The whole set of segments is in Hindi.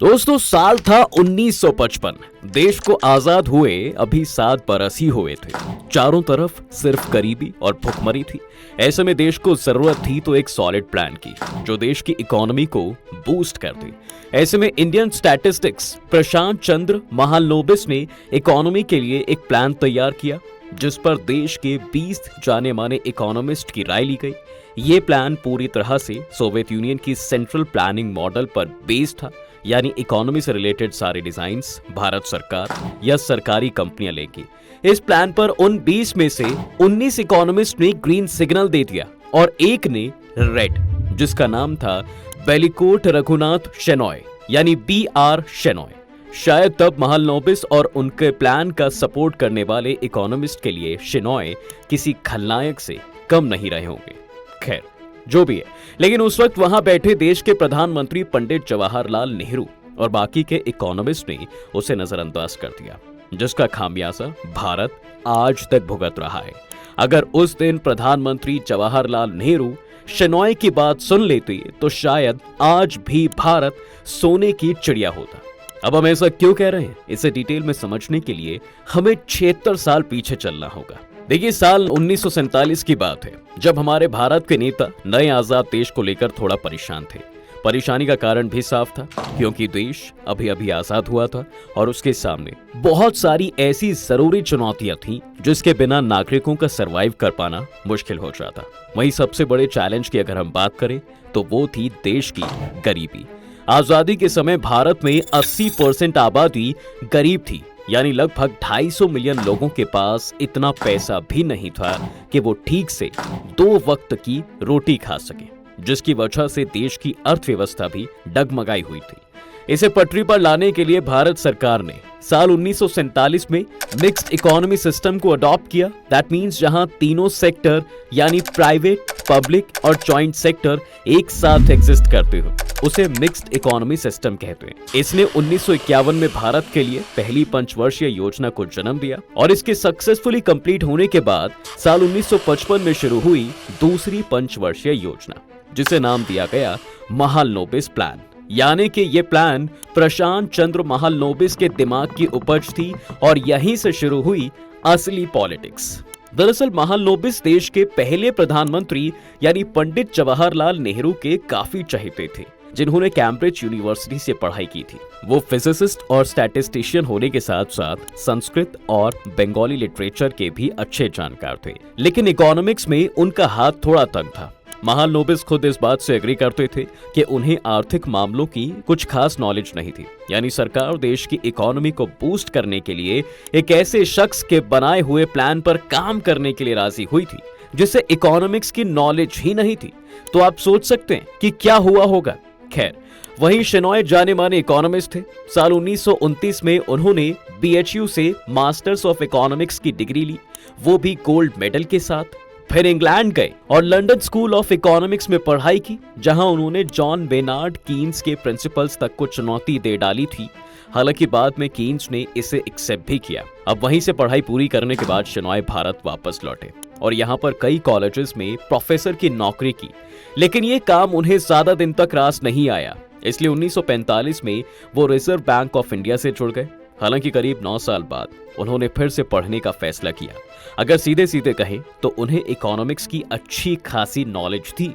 दोस्तों साल था 1955। देश को आजाद हुए अभी 7 बरस ही हुए थे। चारों तरफ सिर्फ गरीबी और भुखमरी थी। ऐसे में देश को जरूरत थी तो एक सॉलिड प्लान की जो देश की इकोनॉमी को बूस्ट कर दे। ऐसे में इंडियन स्टैटिस्टिक्स प्रशांत चंद्र महालनोबिस ने इकोनॉमी के लिए एक प्लान तैयार किया जिस पर देश के 20 जाने माने इकोनॉमिस्ट की राय ली गई। ये प्लान पूरी तरह से सोवियत यूनियन की सेंट्रल प्लानिंग मॉडल पर बेस्ड था, यानी इकोनॉमी से रिलेटेड सारे डिजाइन्स भारत सरकार या सरकारी कंपनियां लेंगी। इस प्लान पर उन 20 में से 19 इकोनॉमिस्ट ने ग्रीन सिग्नल दे दिया और एक ने रेड, जिसका नाम था बेलिकोट रघुनाथ शेनॉय यानी BR शेनॉय। शायद तब महालनोबिस और उनके प्लान का सपोर्ट करने वाले इकोनॉमिस्ट के लिए शेनॉय किसी खलनायक से कम नहीं रहे होंगे। खैर जो भी है, लेकिन उस वक्त वहां बैठे देश के प्रधानमंत्री पंडित जवाहरलाल नेहरू और बाकी के इकोनॉमिस्ट ने उसे नजरअंदाज कर दिया, जिसका खामियाजा भारत आज तक भुगत रहा है। अगर उस दिन प्रधानमंत्री जवाहरलाल नेहरू शेनॉय की बात सुन लेते तो शायद आज भी भारत सोने की चिड़िया होता। अब हम ऐसा क्यों कह रहे हैं, इसे डिटेल में समझने के लिए हमें 76 साल पीछे चलना होगा। देखिए, साल 1947 की बात है जब हमारे भारत के नेता नए आजाद देश को लेकर थोड़ा परेशान थे। परेशानी का कारण भी साफ था, क्योंकि देश अभी अभी आजाद हुआ था और उसके सामने बहुत सारी ऐसी जरूरी चुनौतियां थीं जिसके बिना नागरिकों का सरवाइव कर पाना मुश्किल हो जाता। वहीं सबसे बड़े चैलेंज की अगर हम बात करें तो वो थी देश की गरीबी। आजादी के समय भारत में 80% आबादी गरीब थी, यानी लगभग 250 मिलियन लोगों के पास इतना पैसा भी नहीं था कि वो ठीक से 2 वक्त की रोटी खा सके, जिसकी वजह से देश की अर्थव्यवस्था भी डगमगाई हुई थी। इसे पटरी पर लाने के लिए भारत सरकार ने साल 1947 में मिक्स्ड इकोनॉमी सिस्टम को अडॉप्ट किया। दैट मींस जहां तीनों सेक्टर यानी प्राइवेट, पब्लिक और जॉइंट सेक्टर एक साथ एग्जिस्ट करते हो, उसे मिक्स्ड इकोनॉमी सिस्टम कहते हैं। इसने 1951 में भारत के लिए पहली पंचवर्षीय योजना को जन्म दिया और इसके सक्सेसफुली कंप्लीट होने के बाद साल 1955 में शुरू हुई दूसरी पंचवर्षीय योजना, जिसे नाम दिया गया महालनोबिस प्लान। यानी कि ये प्लान प्रशांत चंद्र महालनोबिस के दिमाग की उपज थी और यहीं से शुरू हुई असली पॉलिटिक्स। दरअसल महालनोबिस देश के पहले प्रधानमंत्री यानी पंडित जवाहरलाल नेहरू के काफी चहेते थे, जिन्होंने कैम्ब्रिज यूनिवर्सिटी से पढ़ाई की थी। वो फिजिसिस्ट और स्टैटिस्टिशियन होने के साथ साथ संस्कृत और बंगाली लिटरेचर के भी अच्छे जानकार थे, लेकिन इकोनॉमिक्स में उनका हाथ थोड़ा तंग था। महालनोबिस खुद इस बात से एग्री करते थे कि उन्हें आर्थिक मामलों की कुछ खास नॉलेज नहीं थी, यानी सरकार देश की इकोनॉमी को बूस्ट करने के लिए एक ऐसे शख्स के बनाए हुए प्लान पर काम करने के लिए राजी हुई थी जिसे इकोनॉमिक्स की नॉलेज ही नहीं थी। तो आप सोच सकते हैं कि क्या हुआ होगा। खैर, वहीं शेनॉय जाने माने इकोनॉमिस्ट थे। साल 1929 में उन्होंने BHU से मास्टर्स ऑफ इकोनॉमिक्स की डिग्री ली, वो भी गोल्ड मेडल के साथ। फिर इंग्लैंड गए और लंदन स्कूल ऑफ इकोनॉमिक्स में पढ़ाई की, जहां उन्होंने जॉन बेनार्ड कीन्स के प्रिंसिपल्स तक को चुनौती दे डाली थी। हालांकि बाद में कीन्स ने इसे एक्सेप्ट भी किया। अब वहीं से पढ़ाई पूरी करने के बाद शेनॉय भारत वापस लौटे और यहाँ पर कई कॉलेजेस में प्रोफेसर की नौकरी की, लेकिन ये काम उन्हें ज्यादा दिन तक रास नहीं आया, इसलिए 1945 में वो रिजर्व बैंक ऑफ इंडिया से जुड़ गए। हालांकि करीब 9 साल बाद उन्होंने फिर से पढ़ने का फैसला किया। अगर सीधे सीधे कहें तो उन्हें इकोनॉमिक्स की अच्छी खासी नॉलेज थी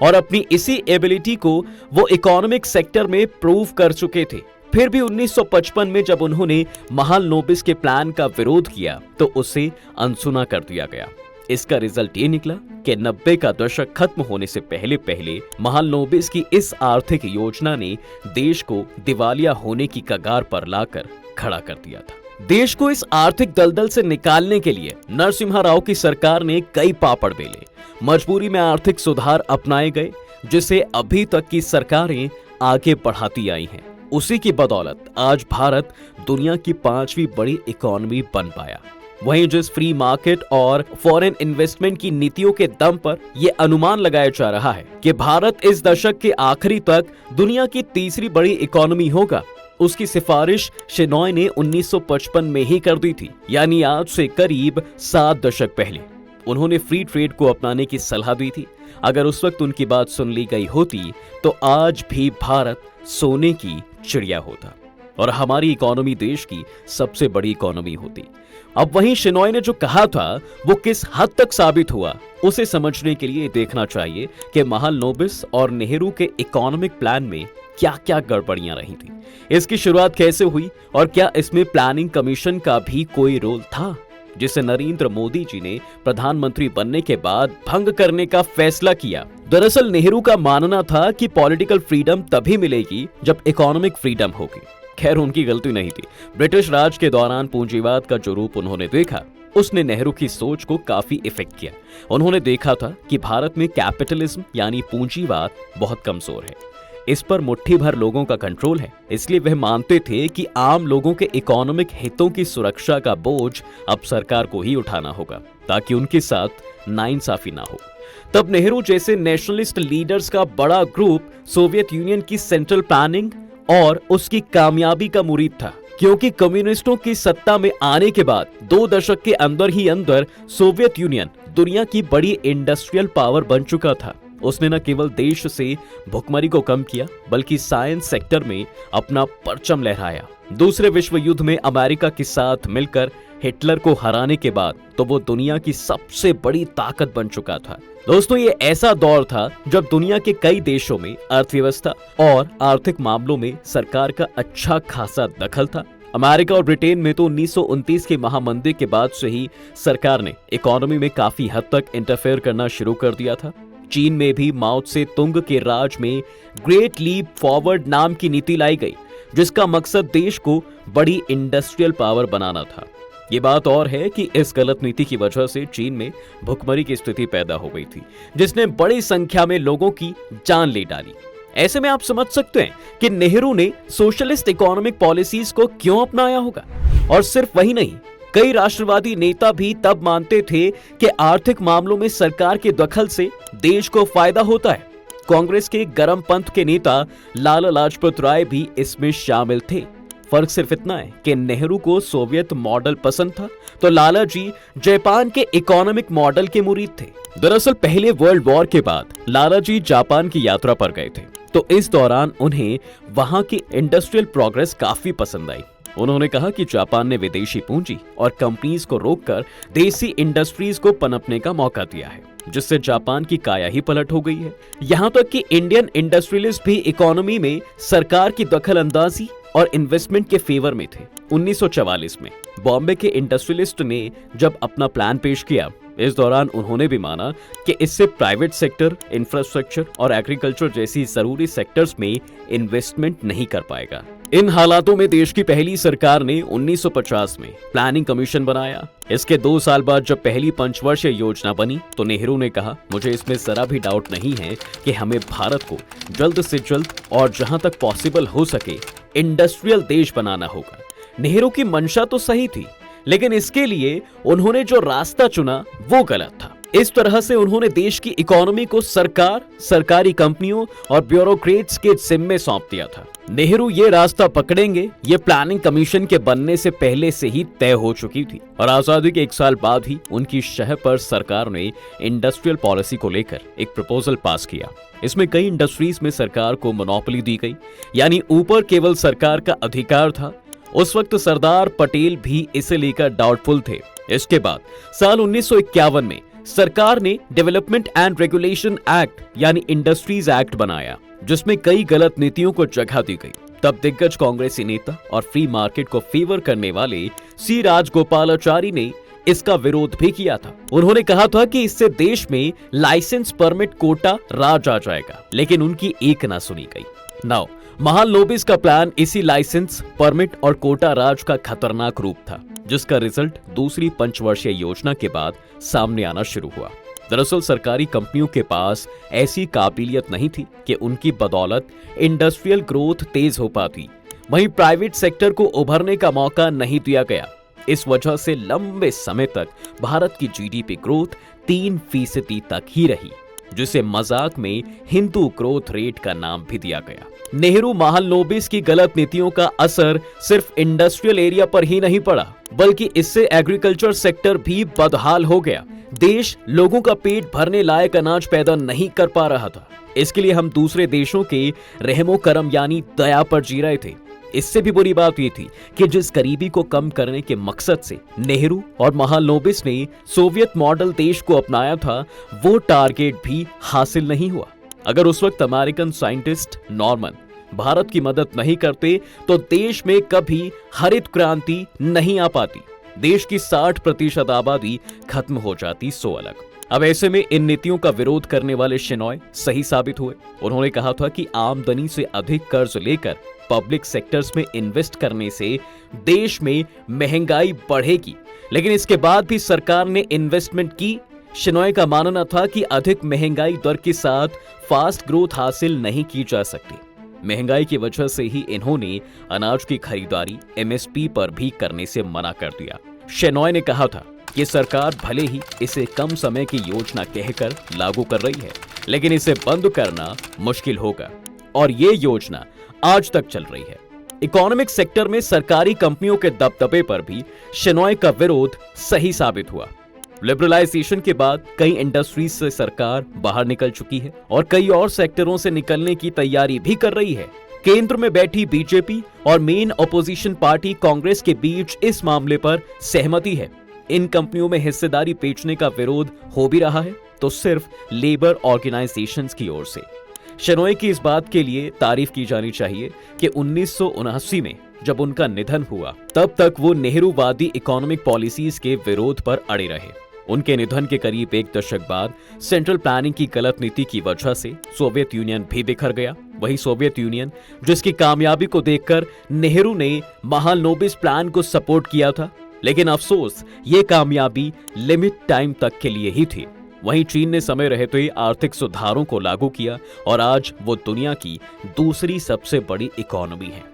और अपनी इसी एबिलिटी को वो इकोनॉमिक सेक्टर में प्रूव कर चुके थे। फिर भी 1955 में जब उन्होंने महालनोबिस के प्लान का विरोध किया तो उसे अनसुना कर दिया गया। इसका रिजल्ट ये निकला कि 90 का दशक खत्म होने से पहले पहले महालनोबिस की इस आर्थिक योजना ने देश को दिवालिया होने की कगार पर लाकर खड़ा कर दिया था। देश को इस आर्थिक दलदल से निकालने के लिए नरसिम्हा राव की सरकार ने कई पापड़ बेले। मजबूरी में आर्थिक सुधार अपनाए गए, जिसे अभी तक की सरकारें आगे बढ़ाती आई हैं। उसी की बदौलत आज भारत दुनिया की 5वीं बड़ी इकोनॉमी बन पाया। वहीं जिस फ्री मार्केट और फॉरेन इन्वेस्टमेंट की नीतियों के दम पर यह अनुमान लगाया जा रहा है कि भारत इस दशक के आखिरी तक दुनिया की 3री बड़ी इकोनॉमी होगा, उसकी सिफारिश शेनॉय ने 1955 में ही कर दी थी, यानी आज से करीब 7 दशक पहले। उन्होंने फ्री ट्रेड को अपनाने की सलाह दी थी। अगर उस वक्त उनकी बात सुन ली गई होती तो आज भी भारत सोने की चिड़िया होता और हमारी इकोनॉमी देश की सबसे बड़ी इकोनॉमी होती। अब वहीं शेनॉय ने जो कहा था वो किस हद तक साबित हुआ, उसे समझने के लिए देखना चाहिए कि महालनोबिस और नेहरू के इकोनॉमिक प्लान में क्या क्या गड़बड़ियां रही थी, इसकी शुरुआत कैसे हुई और क्या इसमें प्लानिंग कमीशन का भी कोई रोल था जिसे नरेंद्र मोदी जी ने प्रधानमंत्री बनने के बाद भंग करने का फैसला किया। दरअसल नेहरू का मानना था कि पॉलिटिकल फ्रीडम तभी मिलेगी जब इकोनॉमिक फ्रीडम होगी। खैर उनकी गलती नहीं थी। ब्रिटिश राज के दौरान पूंजीवाद का जो रूप उन्होंने देखा उसने नेहरू की सोच को काफी इफेक्ट किया। उन्होंने देखा था कि भारत में कैपिटलिज्म यानी पूंजीवाद बहुत कमजोर है, इस पर मुट्ठी भर लोगों का कंट्रोल है, इसलिए वह मानते थे कि आम लोगों के इकोनॉमिक हितों की सुरक्षा का बोझ अब सरकार को ही उठाना होगा ताकि उनके साथ नाइंसाफी ना हो। तब नेहरू जैसे नेशनलिस्ट लीडर्स का बड़ा ग्रुप सोवियत यूनियन की सेंट्रल प्लानिंग और उसकी कामयाबी का मुरीद था, क्योंकि कम्युनिस्टों की सत्ता में आने के बाद 2 दशक के अंदर ही अंदर सोवियत यूनियन दुनिया की बड़ी इंडस्ट्रियल पावर बन चुका था। उसने न केवल देश से भुखमरी को कम किया बल्कि साइंस सेक्टर में अपना परचम लहराया। दूसरे विश्व युद्ध में अमेरिका के साथ मिलकर हिटलर को हराने के बाद तो वो दुनिया की सबसे बड़ी ताकत बन चुका था। दोस्तों ये ऐसा दौर था जब दुनिया के कई देशों में अर्थव्यवस्था और आर्थिक मामलों में सरकार का अच्छा खासा दखल था। अमेरिका और ब्रिटेन में तो 1929 के महामंदी के बाद से ही सरकार ने इकोनॉमी में काफी हद तक इंटरफेयर करना शुरू कर दिया था। चीन में भी माओ त्से तुंग के राज में ग्रेट लीप फॉरवर्ड नाम की नीति लाई गई, जिसका मकसद देश को बड़ी इंडस्ट्रियल पावर बनाना था। ये बात और है कि इस गलत नीति की वजह से चीन में भुखमरी की स्थिति पैदा हो गई थी, जिसने बड़ी संख्या में लोगों की जान ले डाली। ऐसे में आप समझ सकते हैं कि नेहरू ने सोशलिस्ट इकोनॉमिक पॉलिसीज को क्यों अपनाया होगा। और सिर्फ वही नहीं, कई राष्ट्रवादी नेता भी तब मानते थे कि आर्थिक मामलों में सरकार के दखल से देश को फायदा होता है। कांग्रेस के गरम पंथ के नेता लाला लाजपत राय भी इसमें शामिल थे। फर्क सिर्फ इतना है कि नेहरू को सोवियत मॉडल पसंद था तो लाला जी जापान के इकोनॉमिक मॉडल के मुरीद थे। दरअसल पहले वर्ल्ड वॉर के बाद लाला जी जापान की यात्रा पर गए थे, तो इस दौरान उन्हें वहां की इंडस्ट्रियल प्रोग्रेस काफी पसंद आई। उन्होंने कहा कि जापान ने विदेशी पूंजी और कंपनीज को रोककर देसी इंडस्ट्रीज को पनपने का मौका दिया है, जिससे जापान की काया ही पलट हो गई है। यहाँ तक कि इंडियन इंडस्ट्रियलिस्ट भी इकोनॉमी में सरकार की दखल अंदाजी और इन्वेस्टमेंट के फेवर में थे। 1944 में बॉम्बे के इंडस्ट्रियलिस्ट ने जब अपना प्लान पेश किया, इस दौरान उन्होंने भी माना कि इससे प्राइवेट सेक्टर, इंफ्रास्ट्रक्चर और एग्रीकल्चर जैसी जरूरी सेक्टर्स में इन्वेस्टमेंट नहीं कर पाएगा। इन हालातों में देश की पहली सरकार ने 1950 में प्लानिंग कमीशन बनाया। इसके 2 साल बाद जब पहली पंचवर्षीय योजना बनी तो नेहरू ने कहा, मुझे इसमें जरा भी डाउट नहीं है कि हमें भारत को जल्द से जल्द और जहां तक पॉसिबल हो सके इंडस्ट्रियल देश बनाना होगा। नेहरू की मंशा तो सही थी, लेकिन इसके लिए उन्होंने जो रास्ता चुना वो गलत था। इस तरह से उन्होंने देश की इकोनॉमी को सरकार, सरकारी कंपनियों और ब्यूरोक्रेट्स के जिम्मे सौंप दिया था। नेहरू ये रास्ता पकड़ेंगे, ये प्लानिंग कमीशन के बनने से पहले से ही तय हो चुकी थी और आजादी के 1 साल बाद ही उनकी शह पर सरकार ने इंडस्ट्रियल पॉलिसी को लेकर एक प्रपोजल पास किया। इसमें कई इंडस्ट्रीज में सरकार को मोनोपोली दी गई, यानी ऊपर केवल सरकार का अधिकार था। उस वक्त सरदार पटेल भी इसे लेकर डाउटफुल थे। इसके बाद साल 1951 में सरकार ने डेवलपमेंट एंड रेगुलेशन एक्ट यानी इंडस्ट्रीज एक्ट बनाया, जिसमें कई गलत नीतियों को जगह दी गई। तब दिग्गज कांग्रेसी नेता और फ्री मार्केट को फेवर करने वाले सी राजगोपालाचारी ने इसका विरोध भी किया था। उन्होंने कहा था कि इससे देश में लाइसेंस परमिट कोटा राज आ जाएगा, लेकिन उनकी एक ना सुनी गई। नाउ महालनोबिस का प्लान इसी लाइसेंस, परमिट और कोटा राज का खतरनाक रूप था, जिसका रिजल्ट दूसरी पंचवर्षीय योजना के बाद सामने आना शुरू हुआ। दरअसल सरकारी कंपनियों के पास ऐसी काबिलियत नहीं थी कि उनकी बदौलत इंडस्ट्रियल ग्रोथ तेज हो पाती। वहीं प्राइवेट सेक्टर को उभरने का मौका नहीं दिया गया। इस वजह से लंबे समय तक भारत की जीडीपी ग्रोथ 3% तक ही रही, जिसे मजाक में हिंदू ग्रोथ रेट का नाम भी दिया गया। नेहरू महालनोबिस की गलत नीतियों का असर सिर्फ इंडस्ट्रियल एरिया पर ही नहीं पड़ा, बल्कि इससे एग्रीकल्चर सेक्टर भी बदहाल हो गया। देश लोगों का पेट भरने लायक अनाज पैदा नहीं कर पा रहा था। इसके लिए हम दूसरे देशों के रहमो करम यानी दया पर जी रहे थे। इससे भी बुरी बात यह थी कि जिस गरीबी को कम करने के मकसद से नेहरू और महालनोबिस ने सोवियत मॉडल देश को अपनाया था, वो टारगेट भी हासिल नहीं हुआ। अगर उस वक्त अमेरिकन साइंटिस्ट नॉर्मन भारत की मदद नहीं करते तो देश में कभी हरित क्रांति नहीं आ पाती। देश की 60% आबादी खत्म हो जाती, सो अलग। अब ऐसे में इन नीतियों का विरोध करने वाले शेनॉय सही साबित हुए। उन्होंने कहा था कि आमदनी से अधिक कर्ज लेकर पब्लिक सेक्टर्स में इन्वेस्ट करने से देश में महंगाई बढ़ेगी, लेकिन इसके बाद भी सरकार ने इन्वेस्टमेंट की। शेनॉय का मानना था कि अधिक महंगाई दर के साथ फास्ट ग्रोथ हासिल नहीं की जा सकती। महंगाई की वजह से ही इन्होंने अनाज की खरीदारी एमएसपी पर भी करने से मना कर दिया। शेनॉय ने कहा था कि सरकार भले ही इसे कम समय की योजना कहकर लागू कर रही है, लेकिन इसे बंद करना मुश्किल होगा, और ये योजना आज तक चल रही है। इकोनॉमिक सेक्टर में सरकारी कंपनियों के दबदबे पर भी शेनॉय का विरोध सही साबित हुआ। लिबरलाइजेशन के बाद कई इंडस्ट्रीज से सरकार बाहर निकल चुकी है और कई और सेक्टरों से निकलने की तैयारी भी कर रही है। केंद्र में बैठी बीजेपी और मेन ऑपोजिशन पार्टी कांग्रेस के बीच इस मामले पर सहमति है। इन कंपनियों में हिस्सेदारी बेचने का विरोध हो भी रहा है, तो सिर्फ लेबर ऑर्गेनाइजेशंस की ओर से। शेनॉय की इस बात के लिए तारीफ की जानी चाहिए कि 1979 में जब उनका निधन हुआ, तब तक वो नेहरूवादी इकोनॉमिक पॉलिसीज के विरोध पर अड़े रहे। उनके निधन के करीब एक दशक बाद सेंट्रल प्लानिंग की गलत नीति की वजह से सोवियत यूनियन भी बिखर गया। वही सोवियत यूनियन जिसकी कामयाबी को देखकर नेहरू ने महालनोबिस प्लान को सपोर्ट किया था, लेकिन अफसोस ये कामयाबी लिमिट टाइम तक के लिए ही थी। वहीं चीन ने समय रहते आर्थिक सुधारों को लागू किया और आज वो दुनिया की दूसरी सबसे बड़ी इकोनॉमी है।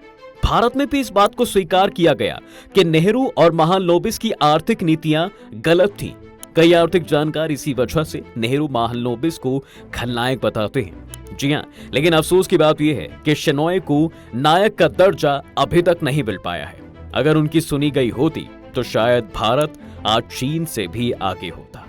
भारत में भी इस बात को स्वीकार किया गया कि नेहरू और महालनोबिस की आर्थिक नीतियां गलत थी। कई आर्थिक जानकार इसी वजह से नेहरू महालनोबिस को खलनायक बताते हैं। जी हां, लेकिन अफसोस की बात यह है कि शेनॉय को नायक का दर्जा अभी तक नहीं मिल पाया है। अगर उनकी सुनी गई होती तो शायद भारत आज चीन से भी आगे होता।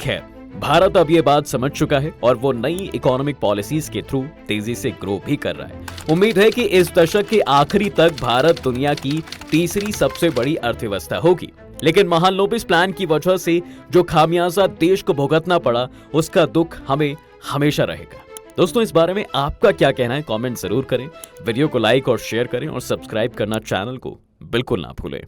खैर, भारत अब ये बात समझ चुका है और वो नई इकोनॉमिक पॉलिसीज के थ्रू तेजी से ग्रो भी कर रहा है। उम्मीद है कि इस दशक के आखिरी तक भारत दुनिया की तीसरी सबसे बड़ी अर्थव्यवस्था होगी। लेकिन महालनोबिस प्लान की वजह से जो खामियाजा देश को भुगतना पड़ा, उसका दुख हमें हमेशा रहेगा। दोस्तों, इस बारे में आपका क्या कहना है, कमेंट जरूर करें। वीडियो को लाइक और शेयर करें और सब्सक्राइब करना चैनल को बिल्कुल ना भूलें।